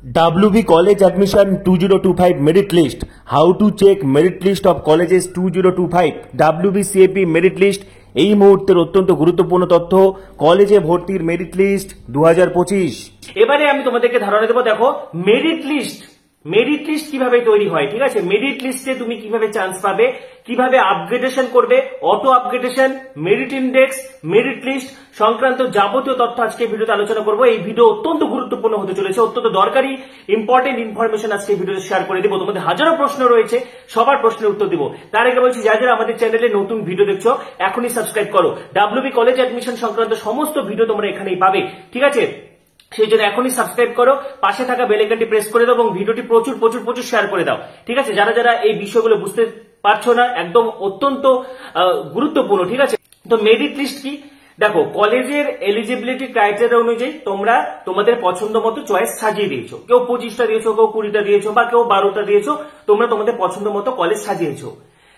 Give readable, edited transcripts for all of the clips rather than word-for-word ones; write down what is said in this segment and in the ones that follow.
WB College Admission 2025 Merit List. How to check merit list of colleges 2025. WB CAP Merit List. এই মুহূর্তের অত্যন্ত গুরুত্বপূর্ণ তথ্য, কলেজে ভর্তির মেরিট লিস্ট 2025। এবারে আমি তোমাদেরকে ধারণা দেবো। দেখো, মেরিট লিস্ট কিভাবে তৈরি হয়, ঠিক আছে? মেরিট লিস্টে তুমি কিভাবে চান্স পাবে, কিভাবে আপগ্রেডেশন করবে, auto upgradation, merit index, merit list সংক্রান্ত যাবতীয় তথ্য আজকে ভিডিওতে আলোচনা করব। এই ভিডিও অত্যন্ত গুরুত্বপূর্ণ হতে চলেছে, অত্যন্ত দরকারি ইম্পর্টেন্ট ইনফরমেশন আজকে ভিডিওতে শেয়ার করে দেবো। তোমাদের হাজারো প্রশ্ন রয়েছে, সবার প্রশ্নের উত্তর দিব। তার আগে বলছি, যারা যারা আমাদের চ্যানেলে নতুন ভিডিও দেখছো এখনই সাবস্ক্রাইব করো। WB কলেজ অ্যাডমিশন সংক্রান্ত সমস্ত ভিডিও তোমরা এখানেই পাবে, ঠিক আছে? সেই জন্য এখনই সাবস্ক্রাইব করো, পাশে থাকা বেল আইকনটি প্রেস করে দাও এবং ভিডিওটি প্রচুর প্রচুর প্রচুর শেয়ার করে দাও, ঠিক আছে? যারা যারা এই বিষয়গুলো বুঝতে পারছো না, একদম অত্যন্ত গুরুত্বপূর্ণ, ঠিক আছে? তো মেরিট লিস্ট কি? দেখো, কলেজের এলিজিবিলিটি ক্রাইটেরিয়া অনুযায়ী তোমরা তোমাদের পছন্দ মতো চয়েস সাজিয়ে দিয়েছো। কেউ 25টা দিয়েছো, কেউ 20টা দিয়েছো, বা কেউ 12টা দিয়েছো। তোমরা তোমাদের পছন্দ মতো কলেজ সাজিয়েছো।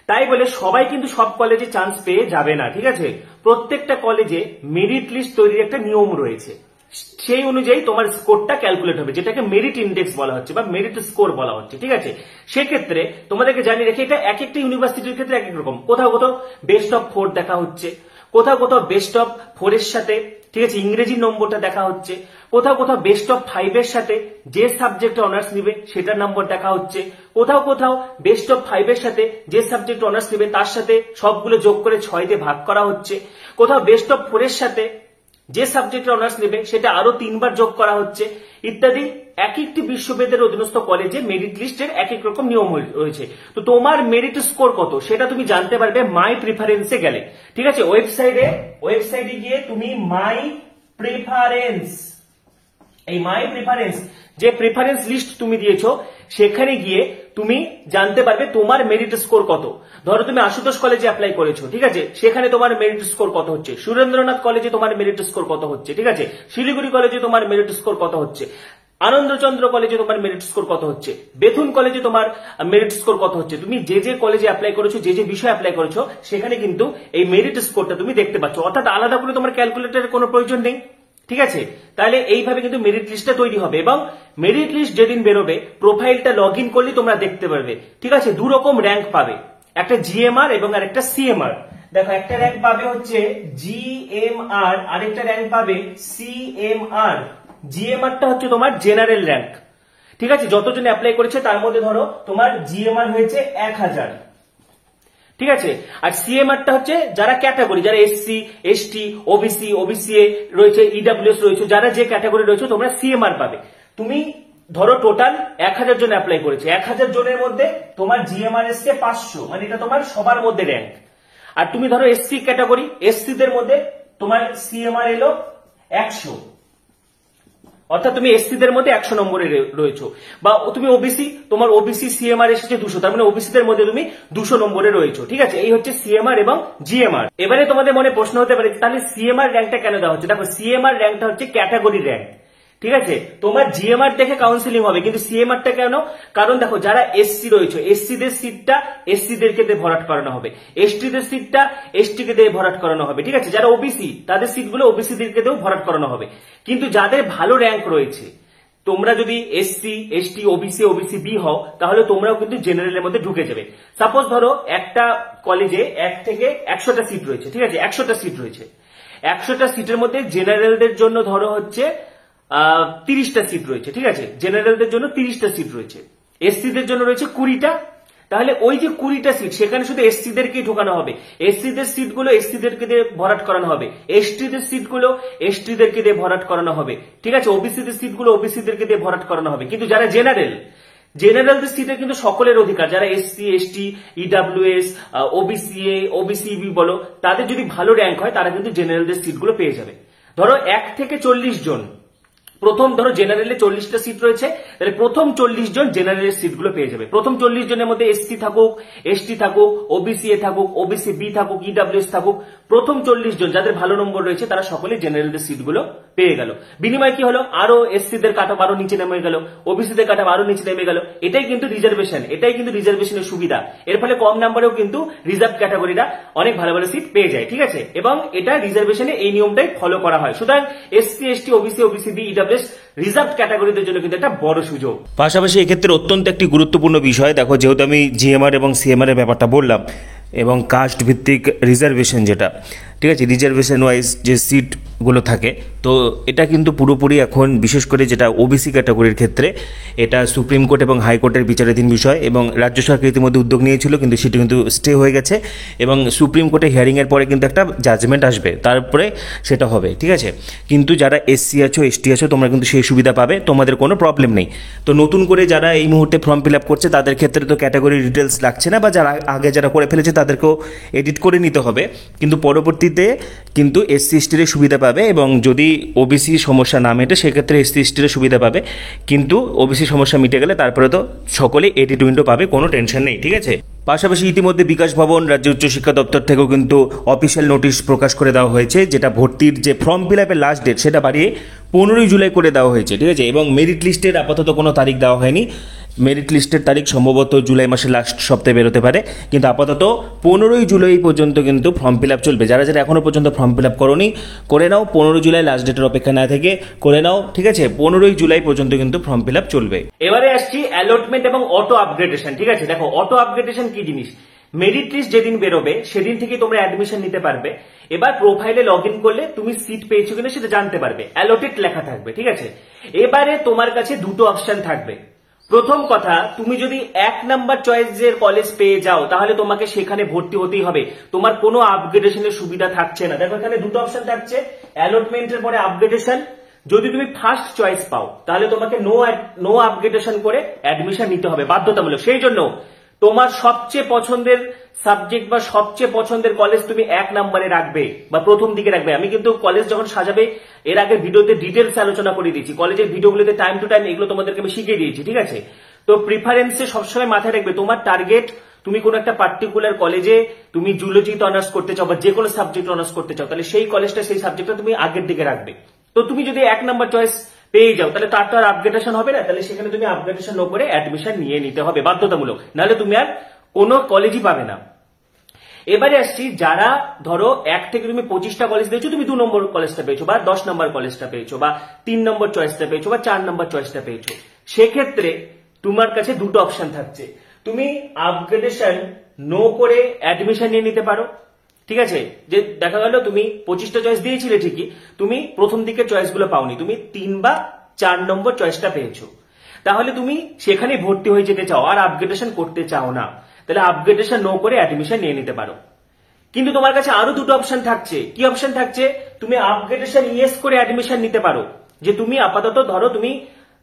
তাই বলে সবাই কিন্তু সব কলেজে চান্স পেয়ে যাবে না, ঠিক আছে? প্রত্যেকটা কলেজে মেরিট লিস্ট তৈরির একটা নিয়ম রয়েছে। সেই অনুযায়ী তোমার স্কোরটা ক্যালকুলেট হবে, যেটাকে মেরিট ইন্ডেক্স বলা হচ্ছে বা মেরিট স্কোর বলা হচ্ছে, ঠিক আছে? সেক্ষেত্রে তোমাদেরকে জানিয়ে রেখে, এটা এক একটা ইউনিভার্সিটির ক্ষেত্রে এক এক রকম। কোথাও কোথাও বেস্ট অফ 4 দেখা হচ্ছে, কোথাও কোথাও বেস্ট অফ 4 এর সাথে, ঠিক আছে, ইংরেজি নম্বরটা দেখা হচ্ছে, কোথাও কোথাও বেস্ট অফ 5 এর সাথে যে সাবজেক্টে অনার্স নিবে সেটার নম্বর দেখা হচ্ছে, কোথাও কোথাও বেস্ট অফ 5 এর সাথে যে সাবজেক্ট অনার্স নিবে তার সাথে সবগুলো যোগ করে 6 দিয়ে ভাগ করা হচ্ছে, কোথাও বেস্ট অফ 4 এর সাথে যে সাবজেক্টে অনার্স নেবে সেটা আরো 3 বার যোগ করা হচ্ছে, ইত্যাদি। এক একটি বিশ্ববিদ্যালয়ের অধীনস্থ কলেজে মেরিট লিস্টের এক এক রকম নিয়ম রয়েছে। তো তোমার মেরিট স্কোর কত সেটা তুমি জানতে পারবে মাই প্রিফারেন্সে গেলে, ঠিক আছে? ওয়েবসাইটে গিয়ে তুমি মাই প্রিফারেন্স, এই মাই প্রিফারেন্স যে প্রিফারেন্স লিস্ট তুমি দিয়েছো সেখানে গিয়ে তুমি জানতে পারবে তোমার মেরিট স্কোর কত। ধরো তুমি আশুতোষ কলেজে অ্যাপ্লাই করেছো, ঠিক আছে? সেখানে তোমার মেরিট স্কোর কত হচ্ছে, সুরেন্দ্রনাথ কলেজে তোমার মেরিট স্কোর কত হচ্ছে, ঠিক আছে? শিলিগুড়ি কলেজে তোমার মেরিট স্কোর কত হচ্ছে, আনন্দচন্দ্র কলেজে তোমার মেরিট স্কোর কত হচ্ছে, বেথুন কলেজে তোমার মেরিট স্কোর কত হচ্ছে। তুমি যে যে কলেজে অ্যাপ্লাই করেছো, যে যে বিষয়ে অ্যাপ্লাই করেছো, সেখানে কিন্তু এই মেরিট স্কোরটা তুমি দেখতে পাচ্ছ। অর্থাৎ আলাদা করে তোমার ক্যালকুলেটরের কোনো প্রয়োজন নেই, ঠিক আছে? তাহলে এইভাবে কিন্তু মেরিট লিস্টটা তৈরি হবে এবং মেরিট লিস্ট যেদিন বেরোবে প্রোফাইলটা লগ ইন করলে তোমরা দেখতে পারবে, ঠিক আছে? দু রকম র্যাঙ্ক পাবে, একটা জিএমআর এবং আরেকটা সিএমআর। দেখো, একটা র্যাঙ্ক পাবে হচ্ছে জিএমআর, আরেকটা র্যাঙ্ক পাবে সিএমআর। জিএমআরটা হচ্ছে তোমার জেনারেল র্যাঙ্ক, ঠিক আছে? যতজন অ্যাপ্লাই করেছে তার মধ্যে ধরো তোমার জিএমআর হয়েছে 1000, ঠিক আছে? আর সিএমআরটা হচ্ছে যারা ক্যাটাগরি, যারা এসসি, এসটি, ওবিসি, ওবিসিএ রয়েছে, ইডব্লিউএস রয়েছে, যারা যে ক্যাটাগরি রয়েছে তোমরা সিএমআর পাবে। তুমি ধরো টোটাল 1000 জন অ্যাপ্লাই করেছে, 1000 জনের মধ্যে তোমার জিএমআর এসছে 500, মানে এটা তোমার সবার মধ্যে র্যাঙ্ক। আর তুমি ধরো এসসি ক্যাটাগরি, এসসি দের মধ্যে তোমার সিএমআর এলো 100, অর্থাৎ তুমি এসসি দের মধ্যে 100 নম্বরে রয়েছো। বা তুমি ওবিসি, তোমার ওবিসি সিএমআর এসেছে 200, তার মানে ওবিসি দের মধ্যে তুমি 200 নম্বরে রয়েছো, ঠিক আছে? এই হচ্ছে সিএমআর এবং জিএমআর। এবারে তোমাদের মনে প্রশ্ন হতে পারে, তাহলে সিএমআর র্যাঙ্কটা কেন দেওয়া হচ্ছে? দেখো, সিএমআর র্যাঙ্কটা হচ্ছে ক্যাটাগরি র্যাঙ্ক, ঠিক আছে? তোমার জিএমআর দেখে কাউন্সিলিং হবে, কিন্তু সিএমআরটা কেন? কারণ দেখো, যারা এসসি রয়েছে, এসসি দের সিটটা এসসি দেরকে দিয়ে ভরাট করানো হবে, এসটি দের সিটটা এসটি কে দিয়ে ভরাট করানো হবে, ঠিক আছে? যারা ওবিসি তাদের সিটগুলো ওবিসি দেরকে দিয়েও ভরাট করানো হবে। কিন্তু যাদের ভালো র্যাঙ্ক রয়েছে, তোমরা যদি SC, ST, OBC, OBC B হও, তাহলে তোমরাও কিন্তু জেনারেলের মধ্যে ঢুকে যাবে। সাপোজ ধরো একটা কলেজে 1 থেকে 100টা সিট রয়েছে, ঠিক আছে? 100টা সিট রয়েছে, 100টা সিটের মধ্যে জেনারেলদের জন্য ধরো হচ্ছে 30টা সিট রয়েছে, ঠিক আছে? জেনারেলদের জন্য 30টা সিট রয়েছে, এসসি দের জন্য রয়েছে 20টা। তাহলে ওই যে 20টা সিট, সেখানে শুধু এসসি দেরকেই ঢোকানো হবে, এসসি দের সিটগুলো এসসি দেরকে দিয়ে ভরাট করানো হবে, এসটি দের সিটগুলো এসটি দেরকে দিয়ে ভরাট করানো হবে, ঠিক আছে? ওবিসি দের সিটগুলো ওবিসি দেরকে দিয়ে ভরাট করানো হবে। কিন্তু যারা জেনারেলদের সিটে কিন্তু সকলের অধিকার, যারা SC, ST, EWS, OBC-A, OBC B বলো, তাদের যদি ভালো র্যাঙ্ক হয় তারা কিন্তু জেনারেলদের সিটগুলো পেয়ে যাবে। ধরো 1 থেকে 40 জন, প্রথম ধরো জেনারেলে 40টা সিট রয়েছে, তাহলে প্রথম 40 জন জেনারেলের সিটগুলো পেয়ে যাবে। প্রথম 40 জনের মধ্যে এসসি থাকুক, এসটি থাকুক, ওবিসিএ থাকুক, ওবিসি বি থাকুক, ইডব্লিউএস থাকুক, প্রথম 40 জন যাদের ভালো নম্বর রয়েছে তারা সকলে জেনারেলদের সিটগুলো পেয়ে গেল। বিনিময় কি হলো? আরো এসসি দের কাটঅফ আরো নিচে নেমে গেল, ওবিসি দের কাটঅফ আরো নিচে নেমে গেল। এটাই কিন্তু রিজার্ভেশন, এটাই কিন্তু রিজার্ভেশনের সুবিধা। এর ফলে কম নাম্বারেও কিন্তু রিজার্ভ ক্যাটাগরিরা অনেক ভালো ভালো সিট পেয়ে যায়, ঠিক আছে? এবং এটা রিজার্ভেশনে এই নিয়মটাই ফলো করা হয়। সুতরাং SC, ST, OBC, OBC B, EWS EWS reserve ক্যাটাগরিদের জন্য কিন্তু একটা বড় সুযোগ। পাশাপাশি এক্ষেত্রে অত্যন্ত একটি গুরুত্বপূর্ণ বিষয়, দেখো যেহেতু আমি জিএমআর এবং সিএমআর এর ব্যাপারটা বললাম এবং কাস্ট ভিত্তিক রিজার্ভেশন, যেটা ঠিক আছে রিজার্ভেশন ওয়াইজ যে সিটগুলো থাকে, তো এটা কিন্তু পুরোপুরি এখন বিশেষ করে যেটা ওবিসি ক্যাটাগরির ক্ষেত্রে এটা সুপ্রিম কোর্ট এবং হাইকোর্টের বিচারাধীন বিষয় এবং রাজ্য সরকার ইতিমধ্যে উদ্যোগ নিয়েছিল, কিন্তু সেটি কিন্তু স্টে হয়ে গেছে এবং সুপ্রিম কোর্টে হিয়ারিংয়ের পরে কিন্তু একটা জাজমেন্ট আসবে, তারপরে সেটা হবে, ঠিক আছে। কিন্তু যারা এসসি আছো এসটি আছো তোমরা কিন্তু সেই সুবিধা পাবে, তোমাদের কোনো প্রবলেম নেই। তো নতুন করে যারা এই মুহূর্তে ফর্ম ফিল আপ করছে তাদের ক্ষেত্রে তো ক্যাটাগরি ডিটেলস লাগছে না, বা যারা আগে যারা করে ফেলেছে তাদেরকেও এডিট করে নিতে হবে, কিন্তু পরবর্তীতে কিন্তু এসসি এসটির সুবিধা পাবে এবং যদি ওবিসি সমস্যা না মেটে সেক্ষেত্রে এসসি এসটির সুবিধা পাবে, কিন্তু ওবিসি সমস্যা মিটে গেলে তারপরে তো সকলেই এডিট উইন্ডো পাবে, কোনো টেনশন নেই, ঠিক আছে। পাশাপাশি ইতিমধ্যে বিকাশ ভবন রাজ্য উচ্চশিক্ষা দপ্তর থেকেও কিন্তু অফিসিয়াল নোটিশ প্রকাশ করে দেওয়া হয়েছে, যেটা ভর্তির যে ফর্ম ফিল আপের লাস্ট ডেট সেটা বাড়িয়ে 15ই জুলাই করে দেওয়া হয়েছে, ঠিক আছে। এবং মেরিট লিস্টের আপাতত কোনো তারিখ দেওয়া হয়নি, মেরিট লিস্টের তারিখ সম্ভবত জুলাই মাসের লাস্ট সপ্তাহে বেরোতে পারে, কিন্তু আপাতত 15ই জুলাই পর্যন্ত কিন্তু ফর্ম ফিল আপ চলবে। যারা যারা এখনও পর্যন্ত ফর্ম ফিল আপ করোনি করে নাও, 15 জুলাই লাস্ট ডেটের অপেক্ষা না থেকে করে নাও, ঠিক আছে। 15ই জুলাই পর্যন্ত কিন্তু ফর্ম ফিল আপ চলবে। এবারে আসছি অ্যালটমেন্ট এবং অটো আপগ্রেডেশন, ঠিক আছে। দেখো অটো আপগ্রেডেশন কি জিনিস, মেরিট লিস্ট যেদিন বেরোবে সেদিন থেকে তোমরা অ্যাডমিশন নিতে পারবে। এবার প্রোফাইলে লগ ইন করলে তুমি সিট পেয়েছো কিনা সেটা জানতে পারবে, অ্যালোটেড লেখা থাকবে, ঠিক আছে। এবারে তোমার কাছে দুটো অপশন থাকবে। প্রথম কথা, তুমি যদি 1 নাম্বার চয়েসের কলেজ পেয়ে যাও তাহলে তোমাকে সেখানে ভর্তি হতেই হবে, তোমার কোনো আপগ্রেডেশনের সুবিধা থাকছে না। দেখো এখানে দুটো অপশন থাকছে, অ্যালটমেন্টের পরে আপগ্রেডেশন। যদি তুমি ফার্স্ট চয়েস পাও তাহলে তোমাকে নো আপগ্রেডেশন করে অ্যাডমিশন নিতে হবে বাধ্যতামূলক। সেই জন্য তোমার সবচেয়ে পছন্দের সাবজেক্ট বা সবচেয়ে পছন্দের কলেজ তুমি 1 নম্বরে রাখবে বা প্রথম দিকে রাখবে। আমি কিন্তু কলেজ যখন সাজাবে এর আগে ভিডিওতে ডিটেলস আলোচনা করে দিয়েছি, কলেজের ভিডিওগুলোতে টাইম টু টাইম এগুলো তোমাদেরকে আমি শিখিয়ে দিয়েছি, ঠিক আছে। তো প্রিফারেন্সে সবসময় মাথায় রাখবে তোমার টার্গেট, তুমি কোন একটা পার্টিকুলার কলেজে তুমি জুলজিতে অনার্স করতে চাও বা যে কোনো সাবজেক্ট অনার্স করতে চাও, তাহলে সেই কলেজটা সেই সাবজেক্টটা তুমি আগের দিকে রাখবে। তো তুমি যদি 1 নাম্বার চয়েস পেয়ে যাও তাহলে তার তো আর আপগ্রেডেশন হবে না, তাহলে সেখানে তুমি আপগ্রেডেশন ন করে অ্যাডমিশন নিয়ে নিতে হবে বাধ্যতামূলক, নাহলে তুমি আর কোনো কলেজই পাবে না। এবারে আসছি, যারা ধরো 1 থেকে তুমি 25টা কলেজ পেয়েছো, তুমি 2 নম্বর কলেজটা পেয়েছো বা 10 নম্বর কলেজটা পেয়েছো বা 3 নম্বর চয়েসটা পেয়েছো বা 4 নম্বর চয়েসটা পেয়েছো, সেক্ষেত্রে তোমার কাছে দুটো অপশন থাকছে। তুমি আপগ্রেডেশন নো করে অ্যাডমিশন নিয়ে নিতে পারো, ঠিক আছে। যে দেখা গেল তুমি 25টা চয়েস দিয়েছিলে ঠিকই, তুমি প্রথম দিকের চয়েসগুলো পাওনি, তুমি 3 বা 4 নম্বর চয়েসটা পেয়েছো, তাহলে তুমি সেখানে ভর্তি হয়ে যেতে চাও আর আপগ্রেডেশন করতে চাও না, তাহলে আপগ্রেডেশন নো করে অ্যাডমিশন নিয়ে নিতে পারো। কিন্তু তোমার কাছে আরো দুটো অপশন থাকছে। কি অপশন থাকছে, তুমি আপগ্রেডেশন ইয়েস করে অ্যাডমিশন নিতে পারো, যে তুমি আপাতত ধরো তুমি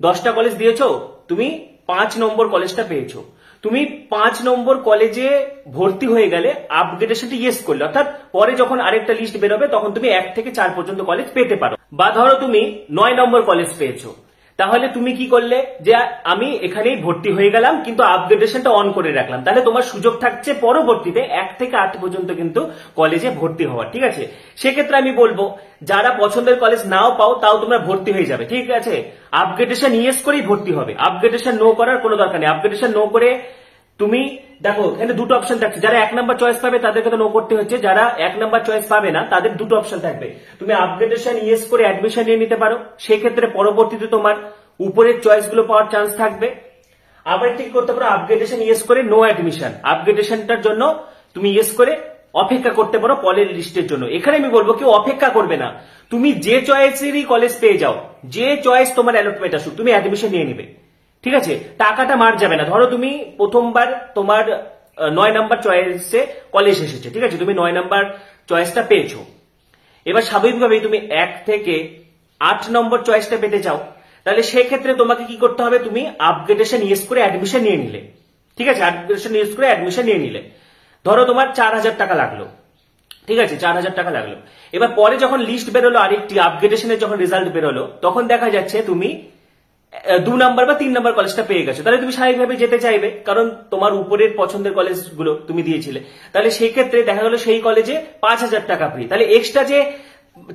10টা কলেজ দিয়েছো, তুমি 5 নম্বর কলেজটা পেয়েছো, তুমি 5 নম্বর কলেজে ভর্তি হয়ে গেলে আপগ্রেডেশনটা ইয়েস করলে, অর্থাৎ পরে যখন আরেকটা লিস্ট বেরোবে তখন তুমি 1 থেকে 4 পর্যন্ত কলেজ পেতে পারো। বা ধরো তুমি 9 নম্বর কলেজ পেয়েছো, তাহলে তুমি কি করলে, যে আমি এখানেই ভর্তি হয়ে গেলাম কিন্তু আপগ্রেডেশনটা অন করে রাখলাম, তাহলে তোমার সুযোগ থাকছে পরবর্তীতে 1 থেকে 8 পর্যন্ত কিন্তু কলেজে ভর্তি হওয়ার, ঠিক আছে। সেক্ষেত্রে আমি বলবো যারা পছন্দের কলেজ নাও পাও তাও তোমরা ভর্তি হয়ে যাবে, ঠিক আছে। আপগ্রেডেশন ইয়েস করেই ভর্তি হবে, আপগ্রেডেশন নো করার কোনো দরকার নেই। আপগ্রেডেশন নো করে তুমি দেখো এখানে দুটো অপশন থাকছে, যারা 1 নাম্বার চয়েস পাবে তাদেরকে তো নো করতে হচ্ছে, যারা 1 নাম্বার চয়েস পাবে না তাদের দুটো অপশন থাকবে। তুমি আপগ্রেডেশন ইয়েস করে অ্যাডমিশন নিয়ে নিতে পারো, সেক্ষেত্রে পরবর্তীতে তোমার উপরের চয়েস গুলো পাওয়ার চান্স থাকবে। আবার ঠিক করতে পারো আপগ্রেডেশন ইয়েস করে নো অ্যাডমিশন, আপগ্রেডেশনটার জন্য তুমি ইয়েস করে অপেক্ষা করতে পারো পরের লিস্টের জন্য। এখানে আমি বলবো কেউ অপেক্ষা করবে না, তুমি যে চয়েসেরই কলেজ পেয়ে যাও, যে চয়েস তোমার অ্যালটমেন্ট আসুক তুমি অ্যাডমিশন নিয়ে নিবে, ঠিক আছে। টাকাটা মার যাবে না। ধরো তুমি প্রথমবার তোমার 9 নাম্বার চয়েসে কলেজ এসেছে, ঠিক আছে, তুমি 9 নাম্বার চয়েসটা পেয়েছো, এবার স্বাভাবিকভাবেই তুমি 1 থেকে 8 নম্বর চয়েসটা পেতে চাও, তাহলে সেক্ষেত্রে তোমাকে কি করতে হবে, তুমি আপগ্রেডেশন ইয়েস করে অ্যাডমিশন নিয়ে নিলে, ঠিক আছে। আপগ্রেডেশন ইয়েস করে অ্যাডমিশন নিয়ে নিলে, ধরো তোমার 4000 টাকা লাগলো, ঠিক আছে, 4000 টাকা লাগলো। এবার পরে যখন লিস্ট বেরোলো আরেকটি আপগ্রেডেশনের যখন রেজাল্ট বেরোলো তখন দেখা যাচ্ছে তুমি 2 নাম্বার বা 3 নাম্বার কলেজটা পেয়ে গেছো, তাহলে তুমি স্বাভাবিকভাবে যেতে চাইবে কারণ তোমার উপরের পছন্দের কলেজগুলো তুমি দিয়েছিলে, তাহলে সেই ক্ষেত্রে দেখা গেল সেই কলেজে 5000 টাকা ফ্রি, তাহলে এক্সট্রা যে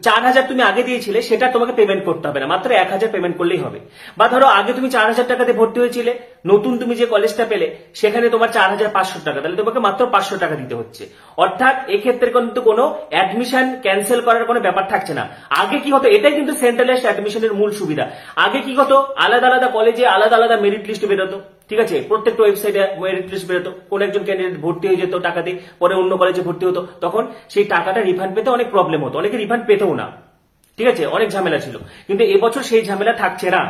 4,000 তুমি আগে দিয়েছিলে সেটা তোমাকে পেমেন্ট করতে হবে না, মাত্র 1,000 পেমেন্ট করলেই হবে। বা ধরো আগে তুমি 4,000 টাকাতে ভর্তি হয়েছিলে, নতুন তুমি যে কলেজটা পেলে সেখানে তোমার 4,500 টাকা, তাহলে তোমাকে মাত্র 500 টাকা দিতে হচ্ছে। অর্থাৎ এক্ষেত্রে কিন্তু কোনো অ্যাডমিশন ক্যান্সেল করার কোনো ব্যাপার থাকছে না। আগে কি হতো, এটাই কিন্তু সেন্ট্রালাইজড অ্যাডমিশনের মূল সুবিধা। আগে কি হতো, আলাদা আলাদা কলেজে আলাদা আলাদা মেরিট লিস্ট বেরোতো, ঠিক আছে, প্রত্যেকটা ওয়েবসাইটে মেরিট লিস্ট বেরোতো, কোন একজন ক্যান্ডিডেট ভর্তি হয়ে যেত টাকা দিয়ে, পরে অন্য কলেজে ভর্তি হতো, তখন সেই টাকাটা রিফান্ড পেতে অনেক প্রবলেম হতো, অনেকে রিফান্ড পেতেও না, ঠিক আছে, অনেক ঝামেলা ছিল। কিন্তু এবছর সেই ঝামেলা থাকছে না।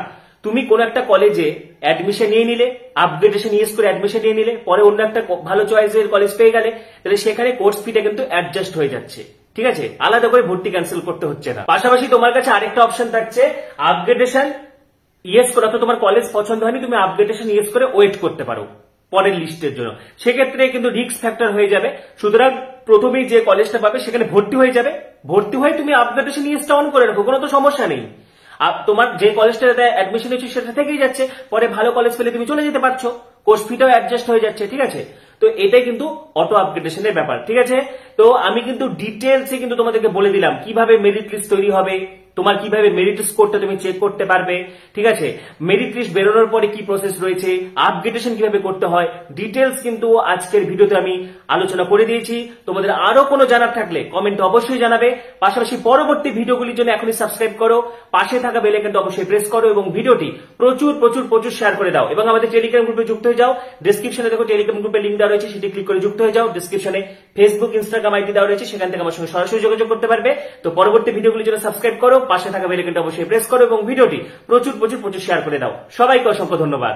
তুমি কোন একটা কলেজে অ্যাডমিশন নিয়ে নিলে, আপগ্রেডেশন ইয়েস করে অ্যাডমিশন নিয়ে নিলে, পরে অন্য একটা ভালো চয়েসের কলেজ পেয়ে গেলে, তাহলে সেখানে কোর্স ফিটা কিন্তু অ্যাডজাস্ট হয়ে যাচ্ছে, ঠিক আছে, আলাদা করে ভর্তি ক্যান্সেল করতে হচ্ছে না। পাশাপাশি তোমার কাছে আরেকটা অপশন থাকছে, আপগ্রেডেশন ইয়েস করে, অর্থাৎ তোমার কলেজ পছন্দ হয়নি, তুমি আপগ্রেডেশন ইয়েস করে ওয়েট করতে পারো পরের লিস্টের জন্য। সেক্ষেত্রে কিন্তু রিস্ক ফ্যাক্টর হয়ে যাবে। সুতরাং প্রথমেই যে কলেজটা পাবে সেখানে ভর্তি হয়ে যাবে, ভর্তি হয়ে তুমি আপগ্রেডেশন ইয়েসটা অন করে রাখো, কোনো তো সমস্যা নেই। তোমার যে কলেজটাতে অ্যাডমিশন হচ্ছে সেটা থেকেই যাচ্ছে, পরে ভালো কলেজ পেলে তুমি চলে যেতে পারছো, কোর্স ফিটাও অ্যাডজাস্ট হয়ে যাচ্ছে, ঠিক আছে। তো এটাই কিন্তু অটো আপগ্রেডেশনের ব্যাপার, ঠিক আছে। তো আমি কিন্তু ডিটেলসে কিন্তু তোমাদেরকে বলে দিলাম কিভাবে মেরিট লিস্ট তৈরি হবে, তোমার কিভাবে মেরিট স্কোরটা তুমি চেক করতে পারবে, ঠিক আছে, মেরিট লিস্ট বেরোনোর পরে কি প্রসেস রয়েছে, আপগ্রেডেশন কিভাবে করতে হয়, ডিটেলস কিন্তু আজকের ভিডিওতে আমি আলোচনা করে দিয়েছি। তোমাদের আরো কোনো জানার থাকলে কমেন্টে অবশ্যই জানাবে। পাশাপাশি পরবর্তী ভিডিওগুলির জন্য এখনই সাবস্ক্রাইব করো, পাশে থাকা বেল আইকনটা অবশ্যই প্রেস করো এবং ভিডিওটি প্রচুর প্রচুর প্রচুর শেয়ার করে দাও। এবং আমাদের টেলিগ্রাম গ্রুপে যুক্ত হয়ে যাও, ডেসক্রিপশনে দেখো টেলিগ্রাম গ্রুপের লিঙ্ক দেওয়া রয়েছে, সেটি ক্লিক করে যুক্ত হয়ে যাও। ডেসক্রিপশনে ফেসবুক, ইনস্টাগ্রাম আইডি দেওয়া রয়েছে, সেখান থেকে আমার সঙ্গে সরাসরি যোগাযোগ করতে পারবে। তো পরবর্তী ভিডিওগুলির জন্য সাবস্ক্রাইব করো, পাশে থাকা বেল আইকনটা অবশ্যই প্রেস করো এবং ভিডিওটি প্রচুর প্রচুর প্রচুর শেয়ার করে দাও। সবাইকে অসংখ্য ধন্যবাদ।